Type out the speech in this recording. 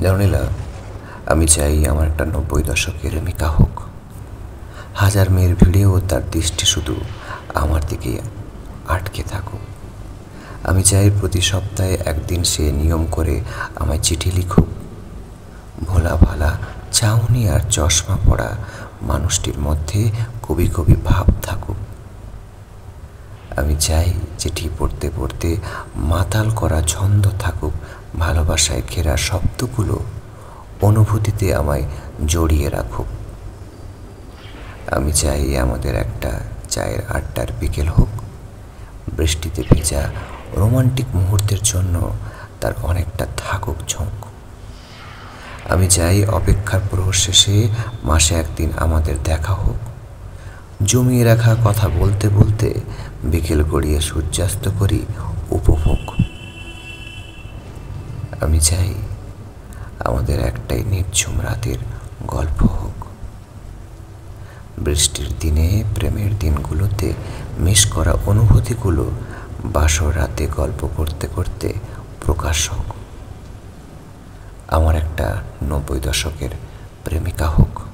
জানিলা, আমি চাই আমার একটা 90 দশকের প্রেমিকা হোক। হাজার মেয়ের ভিড়েও তার দৃষ্টি শুধু আমার দিকে আটকে থাকুক। আমি চাই প্রতি সপ্তাহে একদিন সে নিয়ম করে আমায় চিঠি লিখুক। ভোলা ভালা চাউনি আর চশমা পরা মানুষটির মধ্যে কবি কবি ভাব থাকুক। আমি চাই চিঠি পড়তে পড়তে মাতাল করা ছন্দ থাকুক। ভালোবাসায় ঘেরা শব্দগুলো অনুভূতিতে আমায় জড়িয়ে রাখুক। আমি চাই আমাদের একটা চায়ের আড্ডার বিকেল হোক। বৃষ্টিতে ভেজা রোমান্টিক মুহূর্তের জন্য তার অনেকটা থাকুক ঝোঁক। আমি চাই অপেক্ষার প্রহর শেষে মাসে একদিন আমাদের দেখা হোক। জমিয়ে রাখা কথা বলতে বলতে বিকেল গড়িয়ে সূর্যাস্ত করি উপভোগ। আমি চাই আমাদের একটাই নির্ঝুম রাতের গল্প হোক। বৃষ্টির দিনে প্রেমের দিনগুলোতে মিস করা অনুভূতিগুলো বাসর রাতে গল্প করতে করতে প্রকাশ হোক। আমার একটা 90 দশকের প্রেমিকা হোক।